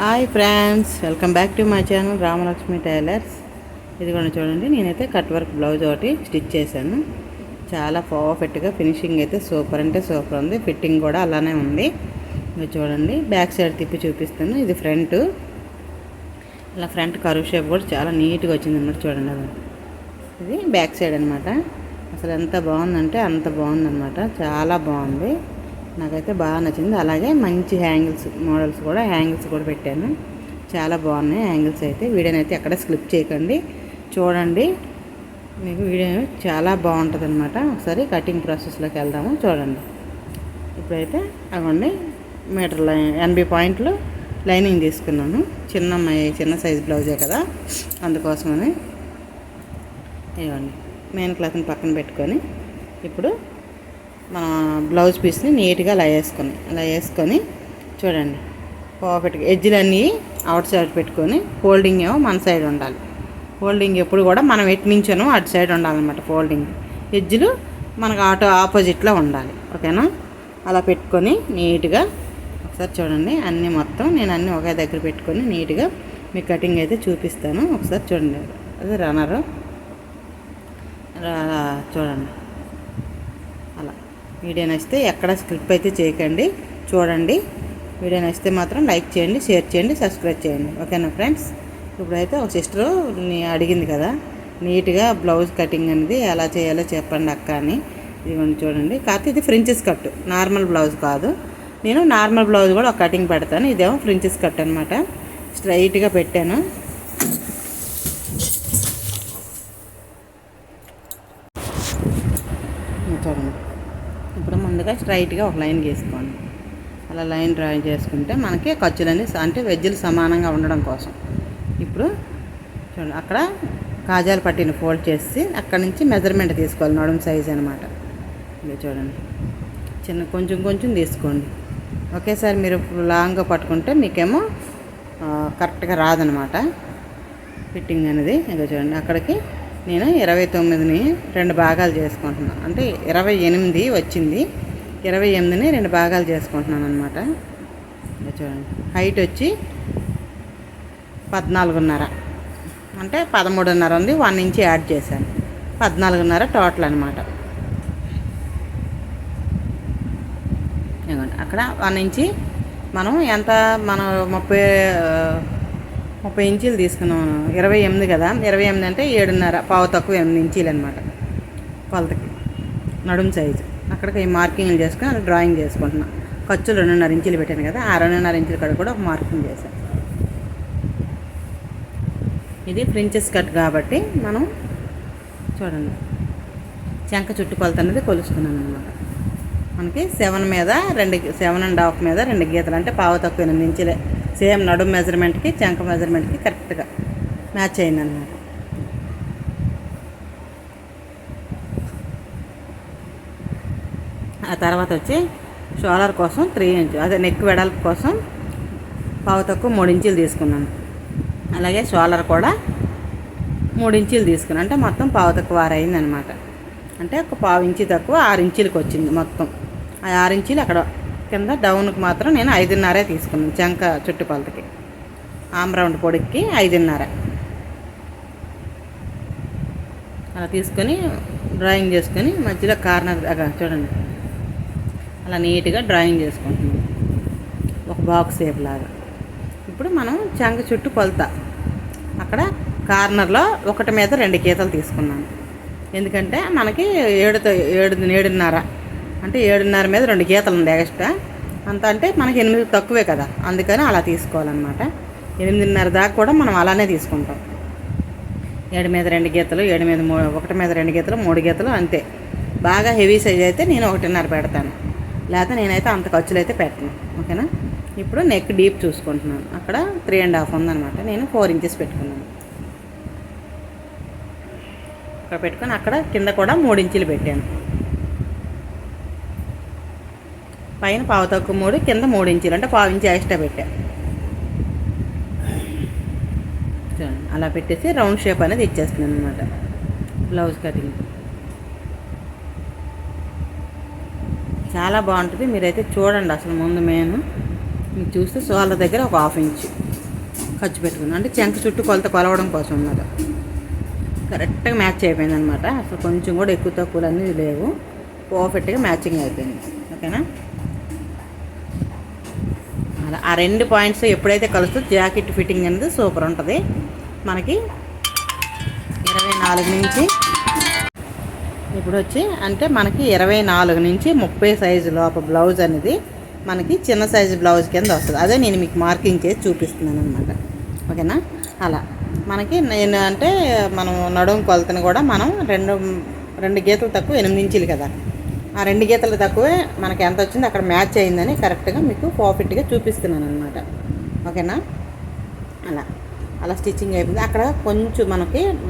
Hi friends, welcome back to my channel Ramalakshmi tailors. ఇది కూడా చూడండి, నేనైతే కట్ వర్క్ బ్లౌజ్ ఒకటి స్టిచ్ చేశాను. చాలా పర్ఫెక్ట్గా ఫినిషింగ్ అయితే సూపర్ అంటే సూపర్ ఉంది. ఫిట్టింగ్ కూడా అలానే ఉంది. ఇది చూడండి, బ్యాక్ సైడ్ తిప్పి చూపిస్తాను. ఇది ఫ్రంట్, ఇలా ఫ్రంట్ కర్వ్ షేప్ కూడా చాలా నీట్గా వచ్చింది అన్నమాట. చూడండి, అది ఇది బ్యాక్ సైడ్ అనమాట. అసలు ఎంత బాగుందంటే అంత బాగుందన్నమాట. చాలా బాగుంది, నాకైతే బాగా నచ్చింది. అలాగే మంచి హ్యాంగిల్స్ మోడల్స్ కూడా హ్యాంగిల్స్ కూడా పెట్టాను. చాలా బాగున్నాయి హ్యాంగిల్స్ అయితే. వీడియోని అయితే ఎక్కడ స్కిప్ చేయకండి, చూడండి. మీకు వీడియో చాలా బాగుంటుంది అనమాట. ఒకసారి కటింగ్ ప్రాసెస్లోకి వెళ్దాము, చూడండి. ఇప్పుడైతే అవ్వండి, మీటర్ 80 పాయింట్లు లైనింగ్ తీసుకున్నాను. చిన్న సైజ్ బ్లౌజే కదా, అందుకోసమని. ఇవ్వండి, మెయిన్ క్లాత్ని పక్కన పెట్టుకొని ఇప్పుడు మన బ్లౌజ్ పీస్ని నీట్గా అలా వేసుకొని చూడండి, పర్ఫెక్ట్గా ఎడ్జ్లన్నీ అవుట్ సైడ్ పెట్టుకొని ఫోల్డింగ్ ఏమో మన సైడ్ ఉండాలి. ఫోల్డింగ్ ఎప్పుడు కూడా మనం ఎటు నుంచోనో అటు సైడ్ ఉండాలన్నమాట. ఫోల్డింగ్ ఎడ్జ్లు మనకు ఆపోజిట్లో ఉండాలి. ఓకేనా? అలా పెట్టుకొని నీట్గా ఒకసారి చూడండి. నేను అన్నీ ఒకే దగ్గర పెట్టుకొని నీట్గా మీ కటింగ్ అయితే చూపిస్తాను. ఒకసారి చూడండి, అది రన్నరు చూడండి. అలా వీడియో నచ్చితే ఎక్కడ స్కిప్ అయితే చేయకండి, చూడండి. వీడియో నచ్చితే మాత్రం లైక్ చేయండి, షేర్ చేయండి, సబ్స్క్రైబ్ చేయండి. ఓకేనా ఫ్రెండ్స్? ఇప్పుడైతే ఒక సిస్టరు అడిగింది కదా, నీట్గా బ్లౌజ్ కటింగ్ అనేది ఎలా చేయాలో చెప్పండి అక్క అని. ఇదిగోండి చూడండి. కాకపోతే ఇది ఫ్రించెస్ కట్, నార్మల్ బ్లౌజ్ కాదు. నేను నార్మల్ బ్లౌజ్ కూడా ఒక కటింగ్ పెడతాను. ఇదేమో ఫ్రించెస్ కట్ అనమాట. స్ట్రైట్గా పెట్టాను. చూడండి, ఇప్పుడు ముందుగా స్ట్రైట్గా ఒక లైన్ గీసుకోండి. అలా లైన్ డ్రా చేసుకుంటే మనకి ఖర్చులన్నీ అంటే వెజ్జులు సమానంగా ఉండడం కోసం. ఇప్పుడు చూడండి, అక్కడ కాజాలు పట్టిన ఫోల్డ్ చేసి అక్కడ నుంచి మెజర్మెంట్ తీసుకోవాలి. నడుము సైజ్ అనమాట. ఇది చూడండి, కొంచెం తీసుకోండి. ఒకేసారి మీరు లాంగ్గా పట్టుకుంటే మీకేమో కరెక్ట్గా రాదనమాట ఫిట్టింగ్ అనేది. ఇంకా చూడండి, అక్కడికి నేను 29ని 2 భాగాలు చేసుకుంటున్నాను. అంటే 28 వచ్చింది, 28ని 2 భాగాలు చేసుకుంటున్నాను అనమాట. చూడండి, హైట్ వచ్చి 14.5, అంటే 13.5 ఉంది. 1 ఇంచ్ యాడ్ చేశాను, 14.5 టోటల్ అనమాట. అక్కడ 1 ఇంచి మనం మనం 30 ఇంచీలు తీసుకున్నాం. 28 కదా, 28 అంటే 7.5, పావు తక్కువ 8 ఇంచీలు అనమాట కొలతకి నడుము సైజు. అక్కడికి మార్కింగ్లు చేసుకుని అలా డ్రాయింగ్ చేసుకుంటున్నాను. ఖర్చులు 2.5 ఇంచీలు పెట్టాను కదా, ఆ 2.5 ఇంచుల కాడ కూడా ఒక మార్కింగ్ చేశాను. ఇది ఫ్రించెస్ కట్ కాబట్టి మనం చూడండి, చంక చుట్టు కొలత అనేది కొలుస్తున్నాను అనమాట. మనకి 7 మీద 7.5 మీద 2 గీతలు, అంటే పావు తక్కువ 8 ఇంచులే. సేమ్ నడుము మెజర్మెంట్కి చంక మెజర్మెంట్కి కరెక్ట్గా మ్యాచ్ అయింది అన్నమాట. ఆ తర్వాత వచ్చి షోలర్ కోసం 3 ఇంచ్, అదే నెక్ వెడల్పు కోసం పావు తక్కువ 3 ఇంచులు తీసుకున్నాను. అలాగే షోలర్ కూడా 3 ఇంచులు తీసుకున్నాను. అంటే మొత్తం పావు తక్కువ 6 అయింది అనమాట. అంటే ఒక పావు ఇంచు తక్కువ 6 ఇంచులకు వచ్చింది మొత్తం. ఆ 6 ఇంచులు అక్కడ కింద డౌన్కి మాత్రం నేను 5.5 తీసుకున్నాను. చంక చుట్టుకొలతకి ఆమ్ రౌండ్ పొడికి 5.5 అలా తీసుకొని డ్రాయింగ్ చేసుకొని మధ్యలో కార్నర్ చూడండి, అలా నీట్గా డ్రాయింగ్ చేసుకుంటున్నాం ఒక బాక్స్ షేప్ లాగా. ఇప్పుడు మనం చంక చుట్టూ కొలత అక్కడ కార్నర్లో 1 మీద 2 గీతలు తీసుకున్నాను. ఎందుకంటే మనకి 7.5 అంటే 7.5 మీద 2 గీతలు ఉంది ఎక్స్ట్రా. అంత అంటే మనకి 8 తక్కువే కదా, అందుకని అలా తీసుకోవాలన్నమాట. 8.5 దాకా కూడా మనం అలానే తీసుకుంటాం. 7 మీద 2 గీతలు, 1 మీద 2 గీతలు, 3 గీతలు అంతే. బాగా హెవీ సైజ్ అయితే నేను 1.5 పెడతాను, లేకపోతే నేనైతే అంత ఖర్చులు అయితే పెట్టను. ఓకేనా? ఇప్పుడు నెక్ డీప్ చూసుకుంటున్నాను. అక్కడ 3.5 ఉందన్నమాట. నేను 4 ఇంచెస్ పెట్టుకున్నాను. అక్కడ పెట్టుకొని అక్కడ కింద కూడా 3 ఇంచులు పెట్టాను. పైన పావు తక్కువ 3, కింద 3 ఇంచులు, అంటే పావు ఇంచు ఎక్స్ట్రా పెట్టాను. అలా పెట్టేసి రౌండ్ షేప్ అనేది ఇచ్చేస్తున్నాను అనమాట బ్లౌజ్ కటింగ్. చాలా బాగుంటుంది, మీరైతే చూడండి. అసలు ముందు మీకు చూస్తే షోల్డర్ దగ్గర ఒక 1/2 ఇంచు ఖర్చు పెట్టుకున్నాను. అంటే చెంక చుట్టూ కొలత కొలవడం కోసం అన్నమాట. కరెక్ట్గా మ్యాచ్ అయిపోయింది అనమాట. అసలు కొంచెం కూడా ఎక్కువ తక్కువలు అన్నీ లేవు, పర్ఫెక్ట్గా మ్యాచింగ్ అయిపోయింది. ఓకేనా, అలా ఆ 2 పాయింట్స్ ఎప్పుడైతే కలుస్తుందో జాకెట్ ఫిట్టింగ్ అనేది సూపర్ ఉంటుంది. మనకి 24 నుంచి ఇప్పుడు వచ్చి అంటే మనకి 24 నుంచి 30 సైజు లోపల బ్లౌజ్ అనేది మనకి చిన్న సైజు బ్లౌజ్ కింద వస్తుంది. అదే నేను మీకు మార్కింగ్ చేసి చూపిస్తున్నాను అనమాట. ఓకేనా, అలా మనకి నేను అంటే మనం నడుము కొలతను కూడా మనం రెండు గీతలు తక్కువ 8 ఇంచులు కదా, ఆ 2 గీతలు తక్కువే మనకి ఎంత వచ్చింది అక్కడ మ్యాచ్ అయిందని కరెక్ట్గా మీకు పర్ఫెక్ట్గా చూపిస్తున్నాను అనమాట. ఓకేనా, అలా స్టిచ్చింగ్ అయిపోయింది. అక్కడ కొంచెం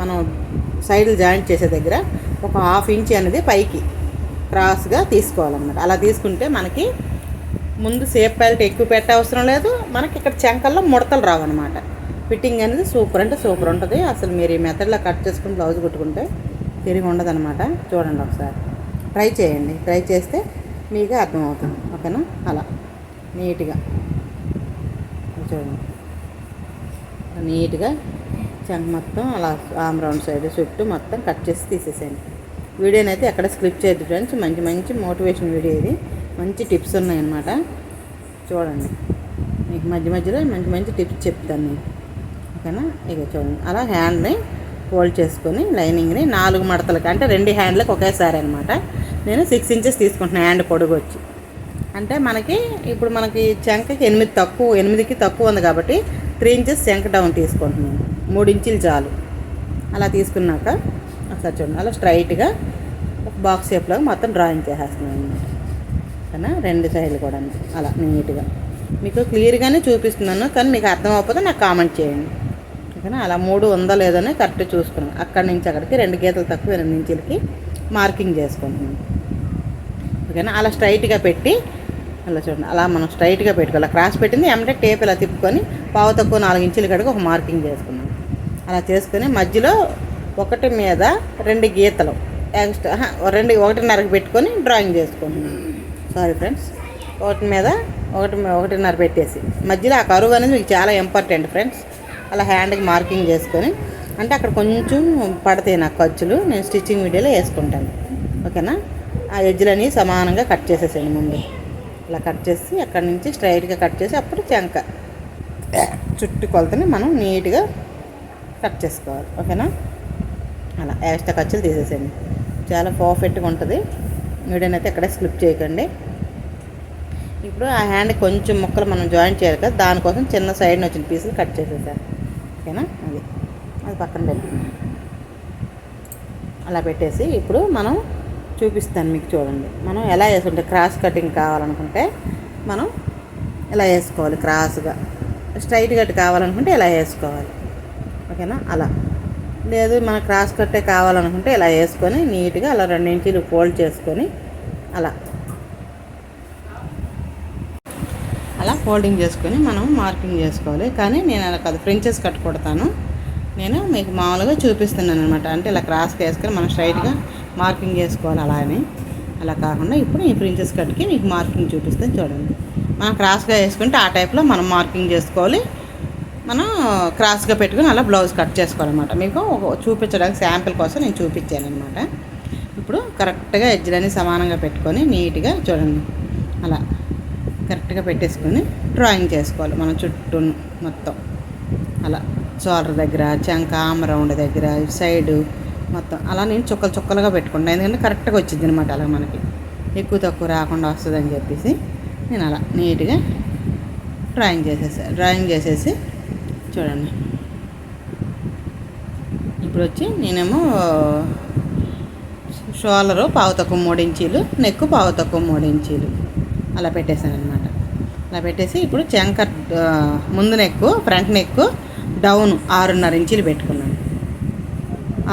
మనం సైడ్లు జాయింట్ చేసే దగ్గర ఒక 1/2 ఇంచ్ అనేది పైకి క్రాస్గా తీసుకోవాలన్నమాట. అలా తీసుకుంటే మనకి ముందు సేప్ బెల్ట్ ఎక్కువ పెట్టే అవసరం లేదు, మనకి ఇక్కడ చెంకల్లో ముడతలు రావన్నమాట. ఫిట్టింగ్ అనేది సూపర్ అంటే సూపర్ ఉంటుంది. అసలు మీరు ఈ మెథడ్లో కట్ చేసుకుని బ్లౌజ్ కుట్టుకుంటే తిరిగి ఉండదు అనమాట. చూడండి ఒకసారి ట్రై చేయండి, ట్రై చేస్తే మీకు అర్థమవుతుంది. ఓకేనా, అలా నీట్గా చూడండి, నీట్గా చెంక మొత్తం అలా ఆమ్ రౌండ్ సైడ్ చుట్టూ మొత్తం కట్ చేసి తీసేసేయండి. వీడియోని అయితే ఎక్కడ స్క్రిప్ట్ చేయద్దు ఫ్రెండ్స్, మంచి మంచి మోటివేషన్ వీడియో ఇది, మంచి టిప్స్ ఉన్నాయన్నమాట. చూడండి, మీకు మధ్య మధ్యలో మంచి మంచి టిప్స్ చెప్తాను నేను. ఓకేనా, ఇక చూడండి అలా హ్యాండ్ని ఫోల్డ్ చేసుకొని లైనింగ్ని 4 మడతలకి అంటే 2 హ్యాండ్లకు ఒకేసారి అనమాట. నేను 6 ఇంచెస్ తీసుకుంటున్నాను హ్యాండ్ పొడుగు వచ్చి. అంటే మనకి ఇప్పుడు మనకి చెంకకి 8కి తక్కువ ఉంది కాబట్టి 3 ఇంచెస్ చెంక డౌన్ తీసుకుంటున్నాను. 3 ఇంచులు చాలు. అలా తీసుకున్నాక ఒకసారి చూడండి అలా స్ట్రైట్గా ఒక బాక్స్ షేప్లో మొత్తం డ్రాయింగ్ చేసేస్తున్నాను అనమాట. ఓకేనా, 2 సైడ్లు కూడా అలా నీట్గా మీకు క్లియర్గానే చూపిస్తున్నాను, కానీ మీకు అర్థం అవ్వకపోతే నాకు కామెంట్ చేయండి. ఓకేనా, అలా 3 ఉందా లేదని కరెక్ట్ చూసుకున్నాను. అక్కడి నుంచి అక్కడికి 2 గీతలు తక్కువ 8 ఇంచులకి మార్కింగ్ చేసుకుంటున్నాను. ఓకేనా, అలా స్ట్రైట్గా పెట్టి అలా చూడండి అలా మనం స్ట్రైట్గా పెట్టుకోవాలి. క్రాస్ పెట్టింది ఏమంటే టేప్ ఇలా తిప్పుకొని పావు తక్కువ 4 ఇంచుల కాడికి ఒక మార్కింగ్ చేసుకున్నాం. అలా చేసుకొని మధ్యలో ఒకటి మీద 2 గీతలు ఎక్స్ట్రా 1.5కి పెట్టుకొని డ్రాయింగ్ చేసుకుంటున్నాను. సారీ ఫ్రెండ్స్, ఒకటి మీద 1.5 పెట్టేసి మధ్యలో ఆ కరువు అనేది మీకు చాలా ఇంపార్టెంట్ ఫ్రెండ్స్. అలా హ్యాండ్కి మార్కింగ్ చేసుకొని అంటే అక్కడ కొంచెం పడతాయి నాకు ఖర్చులు, నేను స్టిచ్చింగ్ వీడియోలో వేసుకుంటాను. ఓకేనా, ఆ ఎడ్జ్లని సమానంగా కట్ చేసేసాను ముందు. ఇలా కట్ చేసి అక్కడి నుంచి స్ట్రైట్గా కట్ చేసి అప్పుడు చెంక చుట్టూ కొలతని మనం నీట్గా కట్ చేసుకోవాలి. ఓకేనా, అలా ఎక్స్ట్రా ఖర్చులు తీసేసేయండి. చాలా పర్ఫెక్ట్గా ఉంటుంది. వీడియోని అయితే ఎక్కడ స్కిప్ చేయకండి. ఇప్పుడు ఆ హ్యాండ్ కొంచెం ముక్కలు మనం జాయింట్ చేయాలి కదా, దానికోసం చిన్న సైడ్ని వచ్చిన పీసులు కట్ చేసేసాను. ఓకేనా, అది పక్కన పెట్టుకున్నాం. అలా పెట్టేసి ఇప్పుడు మనం చూపిస్తాను మీకు. చూడండి మనం ఎలా వేసుకుంటే క్రాస్ కటింగ్ కావాలనుకుంటే మనం ఇలా వేసుకోవాలి, క్రాస్గా స్ట్రైట్ కట్ కావాలనుకుంటే ఇలా వేసుకోవాలి. ఓకేనా, అలా లేదు మన క్రాస్ కట్టే కావాలనుకుంటే ఇలా వేసుకొని నీట్గా అలా 2 ఇంచులు ఫోల్డ్ చేసుకొని అలా ఫోల్డింగ్ చేసుకొని మనం మార్కింగ్ చేసుకోవాలి. కానీ నేను అలా కాదు, ఫ్రించెస్ కట్ కొడతాను. నేను మీకు మామూలుగా చూపిస్తున్నాను అనమాట. అంటే ఇలా క్రాస్గా వేసుకొని మనం స్ట్రైట్గా మార్కింగ్ చేసుకోవాలి. అలా కాకుండా ఇప్పుడు ఈ ఫ్రించెస్ కట్కి మీకు మార్కింగ్ చూపిస్తాను. చూడండి, మనం క్రాస్గా వేసుకుంటే ఆ టైప్లో మనం మార్కింగ్ చేసుకోవాలి. మనం క్రాస్గా పెట్టుకుని అలా బ్లౌజ్ కట్ చేసుకోవాలన్నమాట. మీకు చూపించడానికి శాంపిల్ కోసం నేను చూపించాను అనమాట. ఇప్పుడు కరెక్ట్గా ఎడ్జ్లన్నీ సమానంగా పెట్టుకొని నీట్గా చూడండి అలా కరెక్ట్గా పెట్టేసుకొని డ్రాయింగ్ చేసుకోవాలి. మనం చుట్టూ మొత్తం అలా షోల్డర్ దగ్గర, చంక, ఆమ్ రౌండ్ దగ్గర, సైడు మొత్తం అలా నేను చుక్కలుగా పెట్టుకుంటాను. ఎందుకంటే కరెక్ట్గా వచ్చింది అనమాట. అలా మనకి ఎక్కువ తక్కువ రాకుండా వస్తుందని చెప్పేసి నేను అలా నీట్గా డ్రాయింగ్ చేసేసి చూడండి. ఇప్పుడు వచ్చి నేనేమో షోల్డరు పావు తక్కువ 3 ఇంచీలు, నెక్ పావు తక్కువ 3 ఇంచీలు అలా పెట్టేశాను అనమాట. అలా పెట్టేసి ఇప్పుడు చెంక ముందు నెక్, ఫ్రంట్ నెక్ డౌన్ 6.5 ఇంచీలు పెట్టుకున్నాను.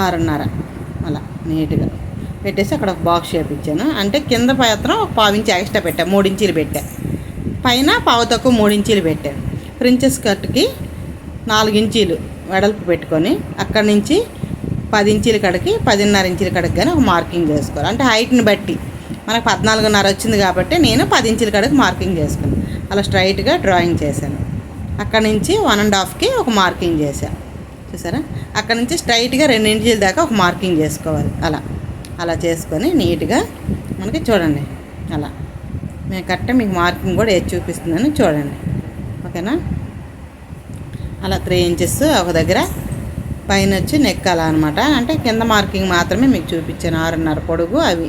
6.5 అలా నీట్గా పెట్టేసి అక్కడ ఒక బాక్స్ షేప్ ఇచ్చాను. అంటే కింద మాత్రం ఒక పావు ఇంచు ఎక్స్ట్రా పెట్టాను, 3 ఇంచీలు పెట్టా. పైన పావు తక్కువ 3 ఇంచీలు పెట్టాను. ప్రిన్సెస్ కట్కి 4 ఇంచీలు వెడల్పు పెట్టుకొని అక్కడి నుంచి 10 ఇంచీల కడికి 10.5 ఇంచీల కడికి కానీ ఒక మార్కింగ్ చేసుకోవాలి. అంటే హైట్ని బట్టి మనకు 14.5 వచ్చింది కాబట్టి నేను 10 ఇంచీల కడికి మార్కింగ్ చేసుకున్నాను. అలా స్ట్రైట్గా డ్రాయింగ్ చేశాను. అక్కడ నుంచి 1.5కి ఒక మార్కింగ్ చేసా, చూసారా? అక్కడ నుంచి స్ట్రైట్గా 2 ఇంచుల దాకా ఒక మార్కింగ్ చేసుకోవాలి. అలా చేసుకొని నీట్గా మనకి చూడండి. అలా నేను కరెక్ట్గా మీకు మార్కింగ్ కూడా వేసి చూపిస్తున్నాను, చూడండి. ఓకేనా? అలా 3 ఇంచెస్ ఒక దగ్గర, పైన వచ్చి నెక్ అలా అనమాట. అంటే కింద మార్కింగ్ మాత్రమే మీకు చూపించాను, 6.5 పొడుగు. అవి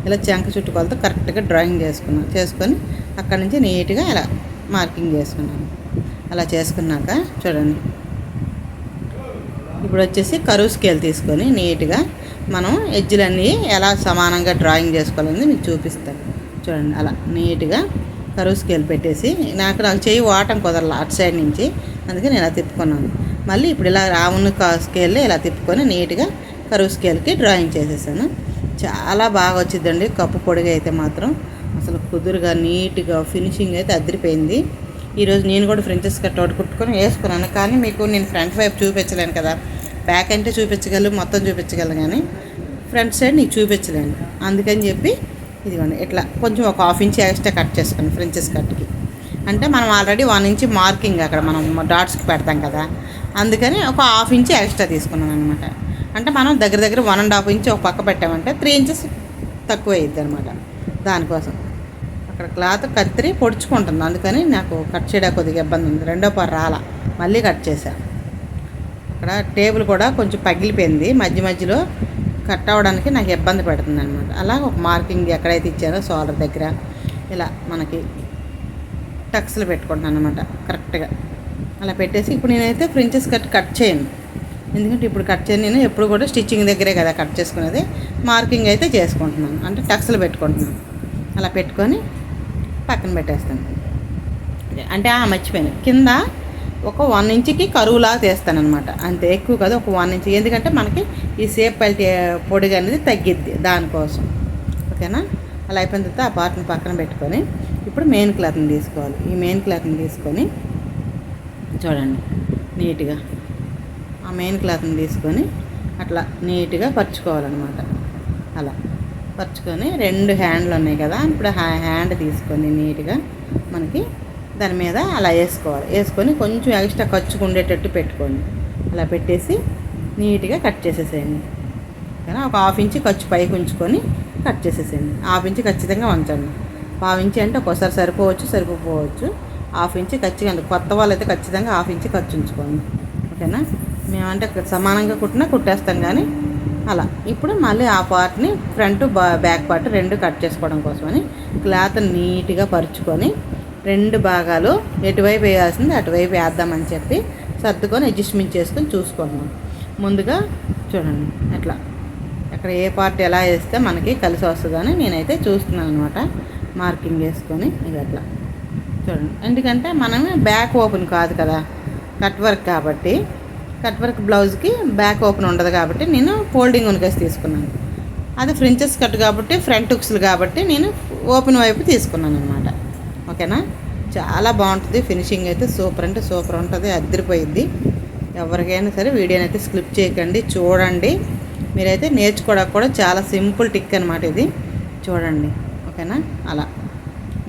ఇలా చంక చుట్టుకొలతో కరెక్ట్గా డ్రాయింగ్ చేసుకొని అక్కడ నుంచి నీట్గా ఇలా మార్కింగ్ చేసుకున్నాను. అలా చేసుకున్నాక చూడండి, ఇప్పుడు వచ్చేసి కరువు స్కేల్ తీసుకొని నీట్గా మనం ఎడ్జ్లన్నీ ఎలా సమానంగా డ్రాయింగ్ చేసుకోవాలని మీకు చూపిస్తాను, చూడండి. అలా నీట్గా కరువు స్కేల్ పెట్టేసి నాకు చేయి వాటం కుదరలా అటు సైడ్ నుంచి, అందుకే నేను ఇలా తిప్పుకున్నాను. మళ్ళీ ఇప్పుడు ఇలా రావును స్కేల్లో ఇలా తిప్పుకొని నీట్గా కరువు స్కేల్కి డ్రాయింగ్ చేసేసాను. చాలా బాగా వచ్చిందండి. కప్పు పొడిగా అయితే మాత్రం అసలు కుదురుగా నీట్గా ఫినిషింగ్ అయితే అదిరిపోయింది. ఈరోజు నేను కూడా ఫ్రెంచెస్ కట్ ఒకటి కుట్టుకొని వేసుకున్నాను, కానీ మీకు నేను ఫ్రంట్ వైపు చూపించలేను కదా. బ్యాక్ అంటే చూపించగలను, మొత్తం చూపించగలను, కానీ ఫ్రంట్ సైడ్ నీకు చూపించలేను. అందుకని చెప్పి ఇదిగోండి ఇట్లా కొంచెం ఒక 1/2 ఇంచ్ ఎక్స్ట్రా కట్ చేసుకుని ఫ్రెంచెస్ కట్కి. అంటే మనం ఆల్రెడీ 1 ఇంచ్ మార్కింగ్ అక్కడ మనం డాట్స్కి పెడతాం కదా, అందుకని ఒక 1/2 ఇంచ్ ఎక్స్ట్రా తీసుకున్నాను అనమాట. అంటే మనం దగ్గర 1.5 ఇంచ్ ఒక పక్క పెట్టామంటే 3 ఇంచెస్ తక్కువ అయ్యిద్ది అనమాట. దానికోసం అక్కడ క్లాత్ కత్తిరి పొడుచుకుంటుంది, అందుకని నాకు కట్ చేయడానికి కొద్దిగా ఇబ్బంది ఉంది. 2వ పార రాలా, మళ్ళీ కట్ చేశాను. అక్కడ టేబుల్ కూడా కొంచెం పగిలిపోయింది, మధ్యలో కట్ అవ్వడానికి నాకు ఇబ్బంది పెడుతుంది అనమాట. అలా ఒక మార్కింగ్ ఎక్కడైతే ఇచ్చానో షోల్డర్ దగ్గర ఇలా మనకి టక్స్లు పెట్టుకుంటున్నాను అనమాట కరెక్ట్గా. అలా పెట్టేసి ఇప్పుడు నేనైతే ఫ్రెంచెస్ కట్ చేయను, ఎందుకంటే ఇప్పుడు కట్ చేయను. నేను ఎప్పుడు కూడా స్టిచ్చింగ్ దగ్గరే కదా కట్ చేసుకునేది. మార్కింగ్ అయితే చేసుకుంటున్నాను, అంటే టక్స్లు పెట్టుకుంటున్నాను. అలా పెట్టుకొని పక్కన పెట్టేస్తాను. అంటే మర్చిపోయాను, కింద ఒక 1 ఇంచుకి కరువులాగా తీస్తాను అనమాట. అంతే, ఎక్కువ కదా, ఒక 1 ఇంచ్. ఎందుకంటే మనకి ఈ సేప్ పొడిగా అనేది తగ్గిద్ది, దానికోసం. ఓకేనా? అలా అయిపోయిన తర్వాత ఆ పార్ట్ని పక్కన పెట్టుకొని ఇప్పుడు మెయిన్ క్లాత్ని తీసుకోవాలి. ఈ మెయిన్ క్లాత్ని తీసుకొని చూడండి నీట్గా ఆ మెయిన్ క్లాత్ని తీసుకొని అట్లా నీట్గా పరుచుకోవాలన్నమాట. అలా పరుచుకొని 2 హ్యాండ్లు ఉన్నాయి కదా, ఇప్పుడు హ్యాండ్ తీసుకొని నీట్గా మనకి దాని మీద అలా వేసుకొని కొంచెం ఎక్స్ట్రా ఖర్చుకు ఉండేటట్టు పెట్టుకోండి. అలా పెట్టేసి నీట్గా కట్ చేసేసేయండి. ఓకేనా? ఒక 1/2 ఇంచ్ ఖర్చు పైకి ఉంచుకొని కట్ చేసేసేయండి. 1/2 ఇంచ్ ఖచ్చితంగా ఉంచండి. 1/2 ఇంచ్ అంటే ఒక్కోసారి సరిపోవచ్చు. 1/2 ఇంచ్ ఖచ్చితంగా, కొత్త వాళ్ళు అయితే ఖచ్చితంగా 1/2 ఇంచ్ ఖర్చు ఉంచుకోండి. ఓకేనా? మేమంటే సమానంగా కుట్టేస్తాం కానీ అలా. ఇప్పుడు మళ్ళీ ఆ పార్ట్ని ఫ్రంట్ బ్యాక్ పార్ట్ 2 కట్ చేసుకోవడం కోసమని క్లాత్ నీట్గా పరుచుకొని 2 భాగాలు ఎటువైపు వేయాల్సింది అటువైపు వేద్దామని చెప్పి సర్దుకొని అడ్జస్ట్మెంట్ చేసుకొని చూసుకుంటున్నాం. ముందుగా చూడండి అట్లా ఎక్కడ ఏ పార్ట్ ఎలా వేస్తే మనకి కలిసి వస్తుందని నేనైతే చూస్తున్నాను అనమాట. మార్కింగ్ వేసుకొని ఇది అట్లా చూడండి. ఎందుకంటే మనమే బ్యాక్ ఓపెన్ కాదు కదా, కట్ వర్క్ కాబట్టి, కట్ వర్క్ బ్లౌజ్కి బ్యాక్ ఓపెన్ ఉండదు కాబట్టి నేను ఫోల్డింగ్ ఉనికేసి తీసుకున్నాను. అది ఫ్రెంచెస్ కట్ కాబట్టి ఫ్రంట్ హుక్స్లు కాబట్టి నేను ఓపెన్ వైపు తీసుకున్నాను అనమాట. ఓకేనా? చాలా బాగుంటుంది. ఫినిషింగ్ అయితే సూపర్ అంటే సూపర్ ఉంటుంది, అదిరిపోయింది. ఎవరికైనా సరే వీడియోని అయితే స్కిప్ చేయకండి, చూడండి. మీరైతే నేర్చుకోవడానికి కూడా చాలా సింపుల్ టిక్ అనమాట ఇది, చూడండి. ఓకేనా? అలా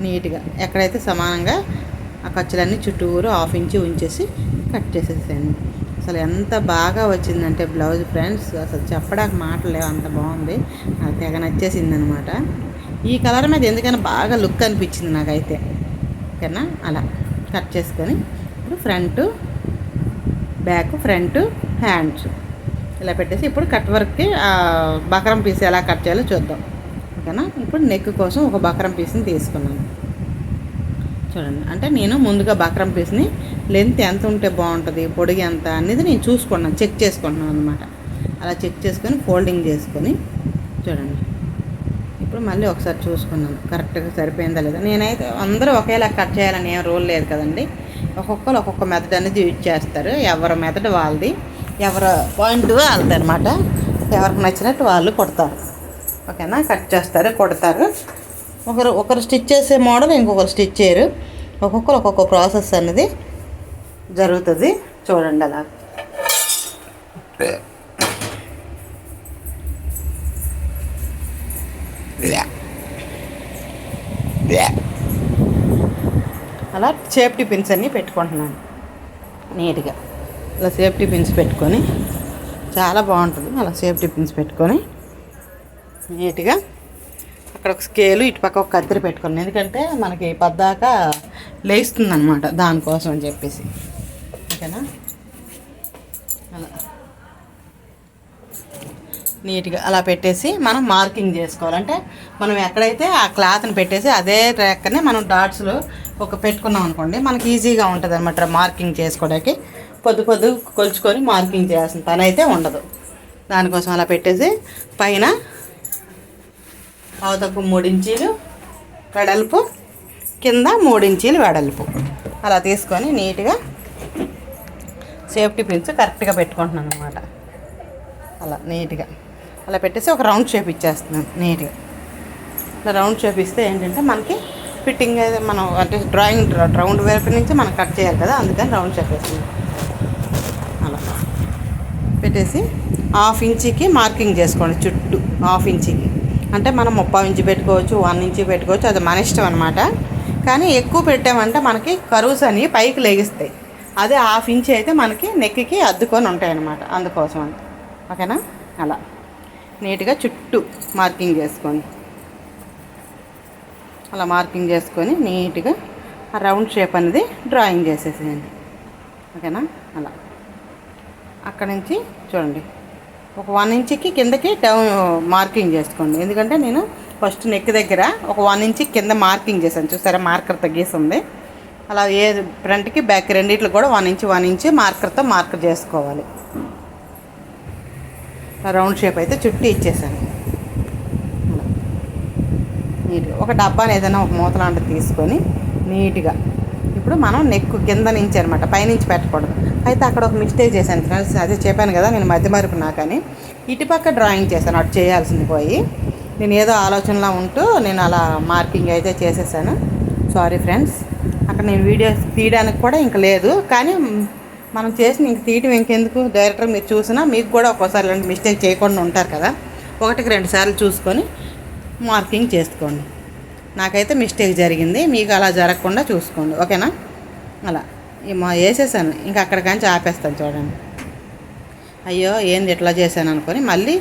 నీట్గా ఎక్కడైతే సమానంగా ఆ ఖర్చులన్నీ చుట్టూరు 1/2 ఇంచ్ ఉంచేసి కట్ చేసేసాను. అసలు ఎంత బాగా వచ్చిందంటే బ్లౌజ్ ఫ్రెండ్స్, అసలు చెప్పడానికి మాటలు లేవు, అంత బాగుంది. నాకు తెగ నచ్చేసింది అనమాట. ఈ కలర్ మీద ఎందుకైనా బాగా లుక్ అనిపించింది నాకైతే. ఓకేనా? అలా కట్ చేసుకొని ఇప్పుడు ఫ్రంట్ బ్యాక్ ఫ్రంట్ హ్యాండ్స్ ఇలా పెట్టేసి ఇప్పుడు కట్ వర్క్కి బకరం పీస్ ఎలా కట్ చేయాలో చూద్దాం. ఓకేనా? ఇప్పుడు నెక్ కోసం ఒక బకరం పీస్ని తీసుకున్నాను. చూడండి, అంటే నేను ముందుగా బకరం పీస్ని లెంత్ ఎంత ఉంటే బాగుంటుంది, పొడిగి ఎంత అనేది నేను చూసుకున్నాను, చెక్ చేసుకుంటున్నాను అనమాట. అలా చెక్ చేసుకొని ఫోల్డింగ్ చేసుకొని చూడండి. ఇప్పుడు మళ్ళీ ఒకసారి చూసుకున్నాను కరెక్ట్గా సరిపోయిందా లేదా. నేనైతే అందరూ ఒకేలా కట్ చేయాలని ఏం రూల్ లేదు కదండి. ఒక్కొక్కరు ఒక్కొక్క మెథడ్ అనేది యూజ్ చేస్తారు. ఎవరి మెథడ్ వాళ్ళది, ఎవరి పాయింట్ వాళ్ళది అనమాట. ఎవరికి నచ్చినట్టు వాళ్ళు కొడతారు. ఓకేనా? కట్ చేస్తారు, కొడతారు. ఒకరు స్టిచ్ చేసే మోడల్ ఇంకొకరు స్టిచ్ చేయరు. ఒక్కొక్కరు ఒక్కొక్క ప్రాసెస్ అనేది జరుగుతుంది. చూడండి అలా. అలా సేఫ్టీ పిన్స్ అన్నీ పెట్టుకుంటున్నాను. నీట్గా ఇలా సేఫ్టీ పిన్స్ పెట్టుకొని చాలా బాగుంటుంది. అలా సేఫ్టీ పిన్స్ పెట్టుకొని నీట్గా అక్కడ ఒక స్కేలు ఇటు పక్క ఒక కత్తిరి పెట్టుకున్నాను, ఎందుకంటే మనకి పద్దాక లేస్తుంది అనమాట, దానికోసం అని చెప్పేసి. ఓకేనా, అలా నీట్గా అలా పెట్టేసి మనం మార్కింగ్ చేసుకోవాలంటే మనం ఎక్కడైతే ఆ క్లాత్ని పెట్టేసి అదే ట్రాక్నే మనం డాట్స్లో ఒక పెట్టుకున్నాం అనుకోండి, మనకి ఈజీగా ఉంటుంది అనమాట మార్కింగ్ చేసుకోవడానికి. పొద్దు కొలుచుకొని మార్కింగ్ చేయాల్సిన పని అయితే ఉండదు. దానికోసం అలా పెట్టేసి పైన అవతకు 3 ఇంచీలు వెడల్పు, కింద 3 ఇంచీలు వెడల్పు అలా తీసుకొని నీట్గా సేఫ్టీ పిన్స్ కరెక్ట్గా పెట్టుకుంటున్నాను అనమాట. అలా నీట్గా అలా పెట్టేసి ఒక రౌండ్ షేప్ ఇచ్చేస్తున్నాను నీట్గా. ఇలా రౌండ్ షేప్ ఇస్తే ఏంటంటే మనకి ఫిట్టింగ్ అయితే మనం అంటే డ్రాయింగ్ రౌండ్ వైపు నుంచి మనం కట్ చేయాలి కదా, అందుకని రౌండ్ షేప్ వేస్తున్నాం. అలా పెట్టేసి 1/2 ఇంచీకి మార్కింగ్ చేసుకోండి, చుట్టూ 1/2 ఇంచీకి. అంటే మనం 30 ఇంచు పెట్టుకోవచ్చు, 1 ఇంచు పెట్టుకోవచ్చు, అది మన ఇష్టం అనమాట. కానీ ఎక్కువ పెట్టామంటే మనకి కరువుస్ అని పైకి లెగిస్తాయి. అదే 1/2 ఇంచు అయితే మనకి నెక్కి అద్దుకొని ఉంటాయి అన్నమాట, అందుకోసం అని. ఓకేనా, అలా నీట్గా చుట్టూ మార్కింగ్ చేసుకోండి. అలా మార్కింగ్ చేసుకొని నీట్గా ఆ రౌండ్ షేప్ అనేది డ్రాయింగ్ చేసేసేయండి. ఓకేనా, అలా అక్కడ నుంచి చూడండి ఒక 1 ఇంచుకి కిందకి డౌన్ మార్కింగ్ చేసుకోండి. ఎందుకంటే నేను ఫస్ట్ నెక్ దగ్గర ఒక 1 ఇంచ్ కింద మార్కింగ్ చేశాను, చూసారా మార్కర్తో గీస్తుంది. అలా ఏ ఫ్రంట్కి బ్యాక్ రెండిట్లు కూడా 1 ఇంచ్ మార్కర్తో మార్కర్ చేసుకోవాలి. రౌండ్ షేప్ అయితే చుట్టూ ఇచ్చేసాను నీట్గా. ఒక డబ్బాని ఏదైనా ఒక మూత లాంటిది తీసుకొని నీట్గా ఇప్పుడు మనం నెక్ కింద నుంచి అనమాట, పైనుంచి పెట్టకూడదు. అయితే అక్కడ ఒక మిస్టేక్ చేశాను ఫ్రెండ్స్, అదే చెప్పాను కదా నేను మధ్య మరుపు నాకని. ఇటుపక్క డ్రాయింగ్ చేశాను, అటు చేయాల్సింది పోయి నేను ఏదో ఆలోచనలో ఉంటూ నేను అలా మార్కింగ్ అయితే చేసేసాను. సారీ ఫ్రెండ్స్, అక్కడ నేను వీడియో తీయడానికి కూడా ఇంక లేదు. కానీ మనం చేసిన ఇంక తీయటం ఇంకెందుకు, డైరెక్టర్ మీరు చూసినా మీకు కూడా ఒక్కోసారి ఇలాంటి మిస్టేక్ చేయకుండా ఉంటారు కదా, 1-2 సార్లు చూసుకొని మార్కింగ్ చేసుకోండి. నాకైతే మిస్టేక్ జరిగింది, మీకు అలా జరగకుండా చూసుకోండి. ఓకేనా, అలా వేసేసాను, ఇంకా అక్కడ కానీ ఆపేస్తాను. చూడండి, అయ్యో ఏంది ఎట్లా చేశాను అనుకొని మళ్ళీ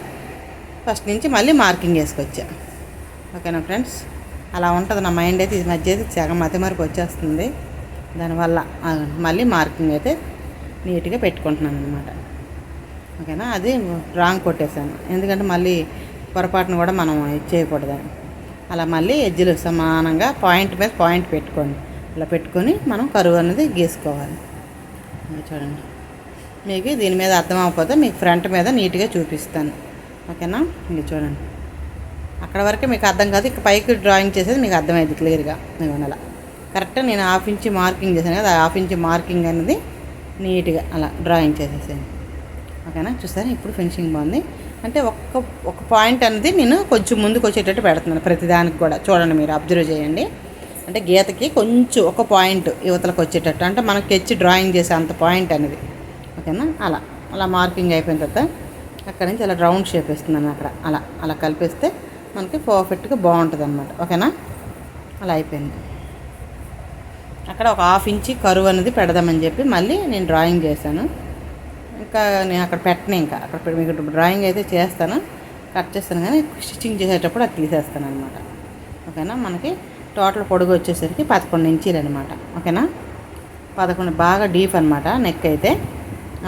ఫస్ట్ నుంచి మళ్ళీ మార్కింగ్ వేసుకొచ్చా. ఓకేనా ఫ్రెండ్స్, అలా ఉంటుంది నా మైండ్ అయితే. ఈ మధ్య అయితే సగం మతిమరుపు వచ్చేస్తుంది, దానివల్ల మళ్ళీ మార్కింగ్ అయితే నీట్గా పెట్టుకుంటున్నాను అనమాట. ఓకేనా, అది రాంగ్ కొట్టేశాను, ఎందుకంటే మళ్ళీ పొరపాటును కూడా మనం చేయకూడదని. అలా మళ్ళీ ఎడ్జ్లు సమానంగా పాయింట్ మీద పాయింట్ పెట్టుకోండి. ఇలా పెట్టుకొని మనం కరువు అనేది గీసుకోవాలి. చూడండి, మీకు దీని మీద అర్థం అవ్వకపోతే మీకు ఫ్రంట్ మీద నీట్గా చూపిస్తాను. ఓకేనా, ఇంక చూడండి అక్కడ వరకే మీకు అర్థం కాదు, ఇక పైకి డ్రాయింగ్ చేసేది మీకు అర్థమైంది క్లియర్గా. అలా కరెక్ట్గా నేను 1/2 ఇంచ్ మార్కింగ్ చేశాను కదా, 1/2 ఇంచ్ మార్కింగ్ అనేది నీట్గా అలా డ్రాయింగ్ చేసేసాను. ఓకేనా, చూసారా ఇప్పుడు ఫినిషింగ్ బాగుంది. అంటే ఒక పాయింట్ అనేది నేను కొంచెం ముందుకు వచ్చేటట్టు పెడుతున్నాను ప్రతిదానికి కూడా. చూడండి, మీరు అబ్జర్వ్ చేయండి. అంటే గీతకి కొంచెం ఒక పాయింట్ యువతలకు వచ్చేటట్టు, అంటే మనకి స్కెచ్ డ్రాయింగ్ చేసే అంత పాయింట్ అనేది. ఓకేనా, అలా మార్కింగ్ అయిపోయిన తర్వాత అక్కడ నుంచి అలా రౌండ్ షేప్ వేస్తున్నాను. అక్కడ అలా కలిపేస్తే మనకి పర్ఫెక్ట్గా బాగుంటుంది అనమాట. ఓకేనా, అలా అయిపోయింది. అక్కడ ఒక 1/2 ఇంచ్ కరువు అనేది పెడదామని చెప్పి మళ్ళీ నేను డ్రాయింగ్ చేశాను. ఇంకా నేను అక్కడ పెట్టను, ఇంకా అక్కడ మీకు డ్రాయింగ్ అయితే చేస్తాను, కట్ చేస్తాను, కానీ స్టిచ్చింగ్ చేసేటప్పుడు అది తీసేస్తాను అనమాట. ఓకేనా, మనకి టోటల్ పొడుగు వచ్చేసరికి 11 ఇంచీలు అనమాట. ఓకేనా, 11 బాగా డీప్ అనమాట నెక్ అయితే.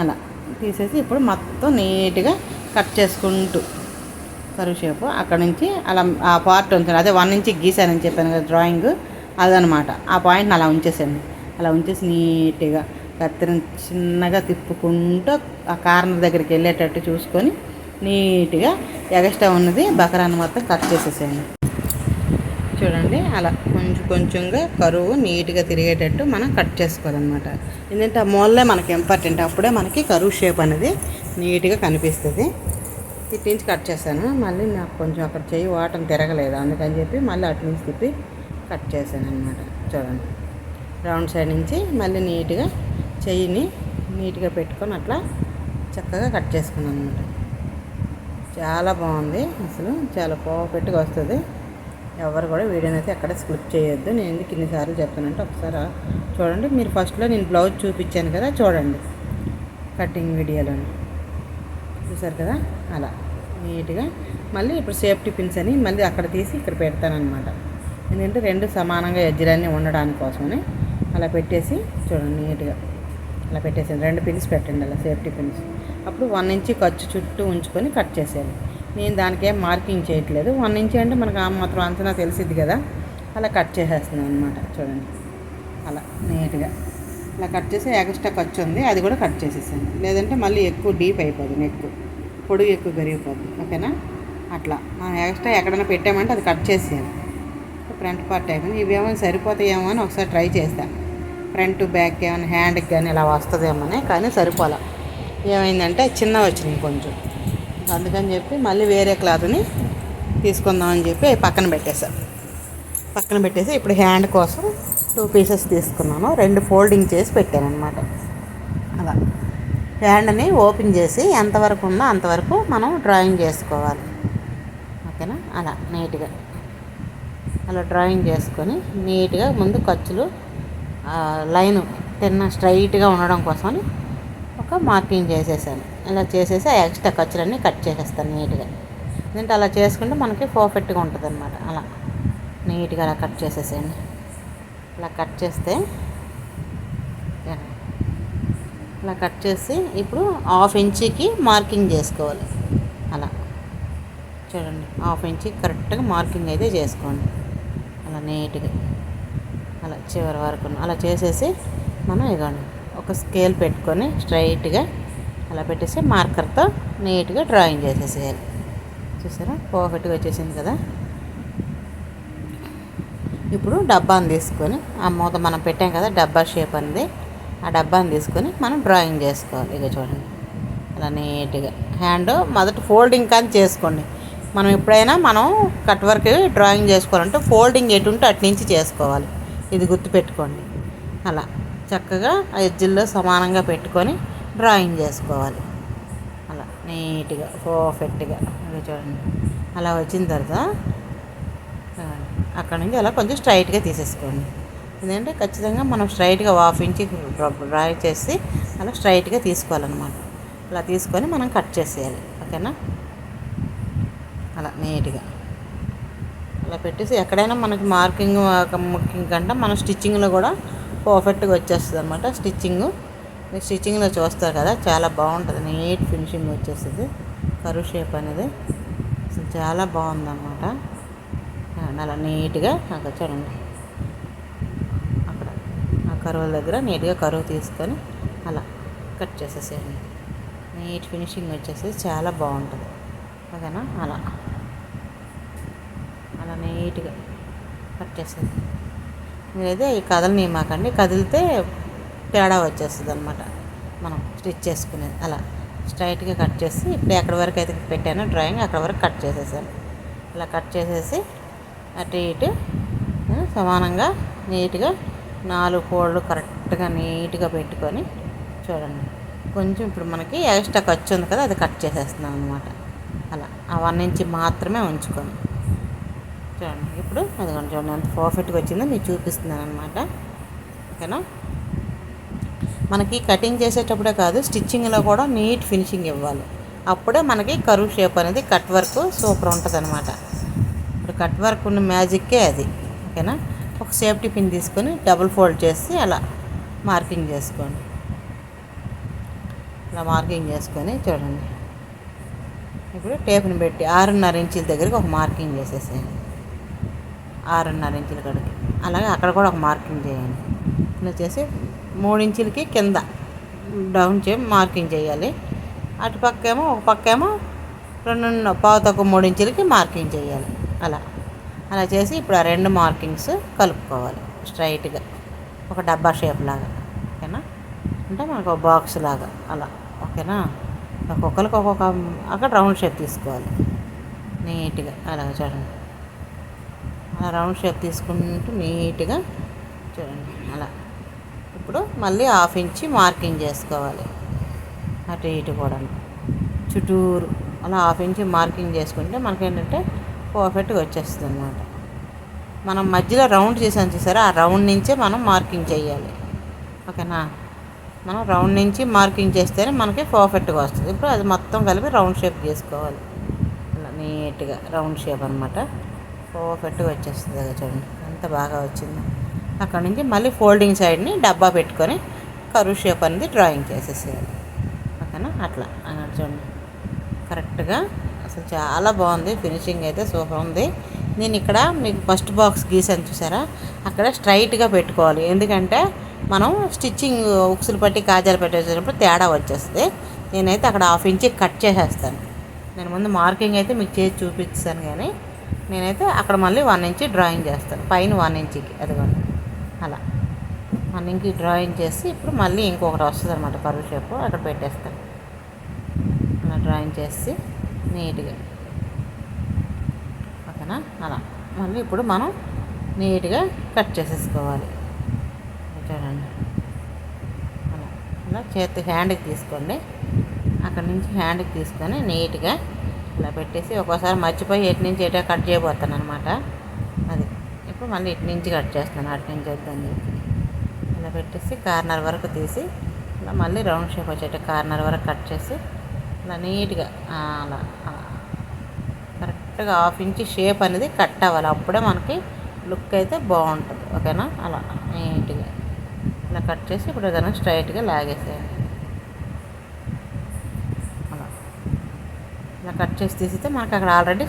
అలా తీసేసి ఇప్పుడు మొత్తం నీట్గా కట్ చేసుకుంటూ కరువు షేపు అక్కడ నుంచి అలా ఆ పార్ట్ ఉంచాను. అదే 1 ఇంచ్ గీసానని చెప్పాను కదా డ్రాయింగ్, అదనమాట. ఆ పాయింట్ని అలా ఉంచేసాను. అలా ఉంచేసి నీట్గా కత్తిరిని చిన్నగా తిప్పుకుంటూ ఆ కార్నర్ దగ్గరికి వెళ్ళేటట్టు చూసుకొని నీట్గా ఎగస్ట్రా ఉన్నది బకరాన్ని మొత్తం కట్ చేసేసాను. చూడండి, అలా కొంచెంగా కరువు నీట్గా తిరిగేటట్టు మనం కట్ చేసుకోవాలన్నమాట. ఎందుకంటే ఆ మూలే మనకి ఇంపార్టెంట్, అప్పుడే మనకి కరువు షేప్ అనేది నీట్గా కనిపిస్తుంది. ఇటు నుంచి కట్ చేశాను. మళ్ళీ నాకు కొంచెం అక్కడ చెయ్యి వాటం తిరగలేదు, అందుకని చెప్పి మళ్ళీ అటు నుంచి తిప్పి కట్ చేశాను అనమాట. చూడండి, రౌండ్ సైడ్ నుంచి మళ్ళీ నీట్గా చెయ్యిని నీట్గా పెట్టుకొని అట్లా చక్కగా కట్ చేసుకున్నాను అనమాట. చాలా బాగుంది, అసలు చాలా పర్ఫెక్ట్గా వస్తుంది. ఎవరు కూడా వీడియోని అయితే ఎక్కడ స్కిప్ చేయొద్దు. నేను ఎందుకు ఇన్నిసార్లు చెప్తానంటే ఒకసారి చూడండి. మీరు ఫస్ట్లో నేను బ్లౌజ్ చూపించాను కదా, చూడండి కటింగ్ వీడియోలోని చూసారు కదా. అలా నీట్గా మళ్ళీ ఇప్పుడు సేఫ్టీ పిన్స్ అని మళ్ళీ అక్కడ తీసి ఇక్కడ పెడతానమాట. ఎందుకంటే రెండు సమానంగా ఎడ్జ్లన్నీ ఉండడానికి కోసమని అలా పెట్టేసి చూడండి నీట్గా అలా పెట్టేసాను. 2 పిన్స్ పెట్టండి అలా సేఫ్టీ పిన్స్. అప్పుడు 1 ఇంచ్ ఖర్చు చుట్టూ ఉంచుకొని కట్ చేసేయాలి. నేను దానికి ఏం మార్కింగ్ చేయట్లేదు. 1 ఇంచ్ అంటే మనకు ఆ మాత్రం అంచనా తెలిసిద్ది కదా, అలా కట్ చేసేస్తున్నాను అనమాట. చూడండి అలా నీట్గా అలా కట్ చేసి ఎక్స్ట్రా ఖర్చు ఉంది అది కూడా కట్ చేసేసాను. లేదంటే మళ్ళీ ఎక్కువ డీప్ అయిపోతుంది, నెక్ పొడుగు ఎక్కువ పెరిగిపోతుంది. ఓకేనా. అట్లా మనం ఎక్స్ట్రా ఎక్కడైనా పెట్టామంటే అది కట్ చేసేయాలి. ఫ్రంట్ పార్ట్ అయిపోయింది. ఇవి ఏమైనా సరిపోతాయేమో అని ఒకసారి ట్రై చేస్తాను. ఫ్రంట్ బ్యాక్ ఏమైనా హ్యాండ్కి కానీ ఇలా వస్తుందేమోనే, కానీ సరిపోలే. ఏమైందంటే చిన్న వచ్చినాయి కొంచెం, అందుకని చెప్పి మళ్ళీ వేరే క్లాత్ని తీసుకుందామని చెప్పి పక్కన పెట్టేసి ఇప్పుడు హ్యాండ్ కోసం 2 పీసెస్ తీసుకున్నాను. 2 ఫోల్డింగ్ చేసి పెట్టాను అనమాట. అలా హ్యాండ్ని ఓపెన్ చేసి ఎంతవరకు ఉందో అంతవరకు మనం డ్రాయింగ్ చేసుకోవాలి. ఓకేనా. అలా నీట్గా అలా డ్రాయింగ్ చేసుకొని నీట్గా ముందు ఖర్చులు లైను స్ట్రైట్గా ఉండడం కోసమని ఒక మార్కింగ్ చేసేసాను. ఇలా చేసేసి ఆ ఎక్స్ట్రా ఖర్చులన్నీ కట్ చేసేస్తాను నీట్గా. ఎందుకంటే అలా చేసుకుంటే మనకి పర్ఫెక్ట్గా ఉంటుంది అనమాట. అలా నీట్గా అలా కట్ చేసేసేయండి. అలా కట్ చేస్తే అలా కట్ చేసి ఇప్పుడు 1/2 ఇంచుకి మార్కింగ్ చేసుకోవాలి. అలా చూడండి 1/2 ఇంచుకి కరెక్ట్గా మార్కింగ్ అయితే చేసుకోండి. అలా నీట్గా అలా చివరి వరకు అలా చేసేసి మనం ఇవ్వండి ఒక స్కేల్ పెట్టుకొని స్ట్రైట్గా అలా పెట్టేసి మార్కర్తో నీట్గా డ్రాయింగ్ చేసేసేయాలి. చూసారా పర్ఫెక్ట్గా వచ్చేసింది కదా. ఇప్పుడు డబ్బాని తీసుకొని ఆ మూత మనం పెట్టాం కదా డబ్బా షేప్ అనేది, ఆ డబ్బాని తీసుకొని మనం డ్రాయింగ్ చేసుకోవాలి. ఇక చూడండి అలా నీట్గా హ్యాండ్ మొదట ఫోల్డింగ్ కానీ చేసుకోండి. మనం ఎప్పుడైనా కట్ వర్క్ డ్రాయింగ్ చేసుకోవాలంటే ఫోల్డింగ్ ఎటు ఉంటే అటు నుంచి చేసుకోవాలి. ఇది గుర్తుపెట్టుకోండి. అలా చక్కగా ఆ ఎడ్జిల్లో సమానంగా పెట్టుకొని డ్రాయింగ్ చేసుకోవాలి. అలా నీట్గా పర్ఫెక్ట్గా చూడండి. అలా వచ్చిన తర్వాత అక్కడ నుంచి అలా కొంచెం స్ట్రైట్గా తీసేసుకోండి. ఎందుకంటే ఖచ్చితంగా మనం స్ట్రైట్గా 1/2 ఇంచ్ డ్రాయింగ్ చేసి అలా స్ట్రైట్గా తీసుకోవాలన్నమాట. అలా తీసుకొని మనం కట్ చేసేయాలి. ఓకేనా. అలా నీట్గా అలా పెట్టేసి ఎక్కడైనా మనకి మార్కింగ్ కంటే మన స్టిచ్చింగ్లో కూడా పర్ఫెక్ట్గా వచ్చేస్తుంది అనమాట. స్టిచ్చింగ్లో చూస్తారు కదా చాలా బాగుంటుంది. నీట్ ఫినిషింగ్ వచ్చేస్తుంది. కరువు షేప్ అనేది అసలు చాలా బాగుందన్నమాట. అలా నీట్గా అక్కడ చూడండి అక్కడ ఆ కరువుల దగ్గర నీట్గా కరువు తీసుకొని అలా కట్ చేసేసేయండి. నీట్ ఫినిషింగ్ వచ్చేసి చాలా బాగుంటుంది. ఓకేనా. అలా నీట్గా కట్ చేసేది. మీరైతే ఈ కథలు మాకండి, కదిలితే తేడా వచ్చేస్తుంది అనమాట మనం స్టిచ్ చేసుకునేది. అలా స్ట్రైట్గా కట్ చేసి ఇప్పుడు ఎక్కడి వరకు అయితే పెట్టానో డ్రాయింగ్ అక్కడ వరకు కట్ చేసేసాను. అలా కట్ చేసేసి అటు ఇటు సమానంగా నీట్గా 4 ఫోల్డ్లు కరెక్ట్గా నీట్గా పెట్టుకొని చూడండి. కొంచెం ఇప్పుడు మనకి ఎక్స్ట్రా ఖర్చు ఉంది కదా అది కట్ చేసేస్తున్నాం అనమాట. అలా ఆ 1 ఇంచ్ మాత్రమే ఉంచుకొని చూడండి. ఇప్పుడు అది చూడండి ఎంత పర్ఫెక్ట్గా వచ్చిందో మీకు చూపిస్తున్నాను అనమాట. ఓకేనా. మనకి కటింగ్ చేసేటప్పుడే కాదు స్టిచ్చింగ్లో కూడా నీట్ ఫినిషింగ్ ఇవ్వాలి. అప్పుడే మనకి కరువు షేప్ అనేది కట్ వర్క్ సూపర్ ఉంటుంది అనమాట. ఇప్పుడు కట్ వర్క్ ఉన్న మ్యాజిక్కే అది. ఓకేనా. ఒక సేఫ్టీ పిన్ తీసుకొని డబుల్ ఫోల్డ్ చేసి అలా మార్కింగ్ చేసుకోండి. అలా మార్కింగ్ చేసుకొని చూడండి. ఇప్పుడు టేప్ని పెట్టి 6.5 ఇంచుల దగ్గరికి ఒక మార్కింగ్ చేసేసేయండి. 6.5 ఇంచుల కాడికి అలాగే అక్కడ కూడా ఒక మార్కింగ్ చేయండి. ఇలా చేసి 3 ఇంచులకి కింద డౌన్ మార్కింగ్ చేయాలి. అటు పక్కేమో ఒక పక్కేమో 2.25 ఇంచులకి మార్కింగ్ చేయాలి. అలా చేసి ఇప్పుడు ఆ 2 మార్కింగ్స్ కలుపుకోవాలి స్ట్రైట్గా ఒక డబ్బా షేప్ లాగా. ఓకేనా. అంటే మనకు ఒక బాక్స్ లాగా అలా. ఓకేనా. ఒక్కొక్కరికి ఒక్కొక్క అక్కడ రౌండ్ షేప్ తీసుకోవాలి నీట్గా. అలా చూడండి అలా రౌండ్ షేప్ తీసుకుంటూ నీట్గా చూడండి. అలా ఇప్పుడు మళ్ళీ 1/2 ఇంచ్ మార్కింగ్ చేసుకోవాలి. అటు ఇటు కూడా చుట్టూరు అలా 1/2 ఇంచ్ మార్కింగ్ చేసుకుంటే మనకేంటంటే పర్ఫెక్ట్గా వచ్చేస్తుంది అన్నమాట. మనం మధ్యలో రౌండ్ చేసాం చూసారా, ఆ రౌండ్ నుంచే మనం మార్కింగ్ చేయాలి. ఓకేనా, మనం రౌండ్ నుంచి మార్కింగ్ చేస్తేనే మనకి పర్ఫెక్ట్గా వస్తుంది. ఇప్పుడు అది మొత్తం కలిపి రౌండ్ షేప్ చేసుకోవాలి. ఇలా నీట్గా రౌండ్ షేప్ అనమాట, పర్ఫెక్ట్గా వచ్చేస్తుంది. కదా చూడండి ఎంత బాగా వచ్చింది. అక్కడ నుంచి మళ్ళీ ఫోల్డింగ్ సైడ్ని డబ్బా పెట్టుకొని కరువు షేప్ అనేది డ్రాయింగ్ చేసేసేయాలి. ఓకేనా, అట్లా అన్నట్టు చూడండి కరెక్ట్గా. అసలు చాలా బాగుంది, ఫినిషింగ్ అయితే సూపర్ ఉంది. నేను ఇక్కడ మీకు ఫస్ట్ బాక్స్ గీసాను చూసారా, అక్కడ స్ట్రైట్గా పెట్టుకోవాలి. ఎందుకంటే మనం స్టిచ్చింగ్ ఉక్సులు పట్టి కాజాలు పెట్టేసేటప్పుడు తేడా వచ్చేస్తుంది. నేనైతే అక్కడ 1/2 ఇంచ్ కట్ చేసేస్తాను. నేను ముందు మార్కింగ్ అయితే మీకు చేసి చూపిస్తాను, కానీ నేనైతే అక్కడ మళ్ళీ 1 ఇంచ్ డ్రాయింగ్ చేస్తాను, పైన 1 ఇంచ్కి. అదిగోండి అలా 1 ఇంచ్ డ్రాయింగ్ చేసి ఇప్పుడు మళ్ళీ ఇంకొకటి వస్తుంది అనమాట కరువు షేప్, అక్కడ పెట్టేస్తాను. అలా డ్రాయింగ్ చేసి నీట్గా. ఓకేనా, అలా మళ్ళీ ఇప్పుడు మనం నీట్గా కట్ చేసేసుకోవాలి. చూడండి అలా అలా చేతి హ్యాండ్కి తీసుకోండి. అక్కడి నుంచి హ్యాండ్కి తీసుకొని నీట్గా ఇలా పెట్టేసి, ఒక్కోసారి మర్చిపోయి ఎటు నుంచి ఎటో కట్ చేయబోతాను అనమాట. అది ఇప్పుడు మళ్ళీ ఇటు నుంచి కట్ చేస్తాను, అటు నుంచి వద్దని చెప్పి ఇలా పెట్టేసి కార్నర్ వరకు తీసి ఇలా మళ్ళీ రౌండ్ షేప్ వచ్చేట కార్నర్ వరకు కట్ చేసి ఇలా నీట్గా అలా కరెక్ట్గా 1/2 ఇంచ్ షేప్ అనేది కట్ అవ్వాలి. అప్పుడే మనకి లుక్ అయితే బాగుంటుంది. ఓకేనా, అలా నీట్గా ఇలా కట్ చేసి ఇప్పుడు ఏదైనా స్ట్రైట్గా లాగేసేయండి. అలా ఇలా కట్ చేసి తీసితే మనకు అక్కడ ఆల్రెడీ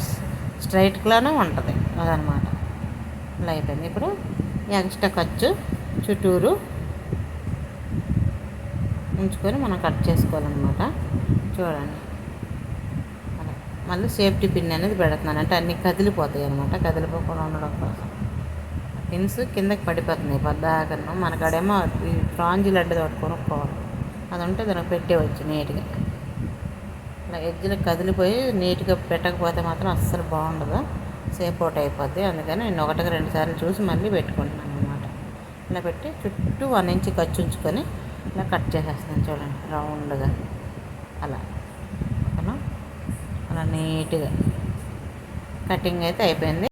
స్ట్రైట్గానే ఉంటుంది. అదనమాట. ఇలా అయిపోయింది. ఇప్పుడు ఎక్స్ట్రా ఖర్చు చుట్టూరు ఉంచుకొని మనం కట్ చేసుకోవాలన్నమాట. చూడండి అలా మళ్ళీ సేఫ్టీ పిన్ అనేది పెడుతున్నాను, అంటే అన్నీ కదిలిపోతాయి అనమాట. కదిలిపోకుండా ఉండడం కోసం పిన్స్ కిందకి పడిపోతున్నాయి పద్దాకన్నా. మనకాడేమో ఈ ఫ్రాంజీ లడ్డు తోటి కొనుక్కోవాలి, అది ఉంటే దానికి పెట్టేవచ్చు నీట్గా. ఇలా ఎడ్జ్లకు కదిలిపోయి నీట్గా పెట్టకపోతే మాత్రం అస్సలు బాగుండదు, సేప్ అవుట్ అయిపోద్ది. అందుకని నేను 1-2 సార్లు చూసి మళ్ళీ పెట్టుకుంటున్నాను అనమాట. ఇలా పెట్టి చుట్టూ 1 ఇంచ్ ఖర్చు ఉంచుకొని ఇలా కట్ చేసేస్తాను. చూడండి రౌండ్గా అలా. ఓకేనా, అలా నీట్గా కటింగ్ అయితే అయిపోయింది.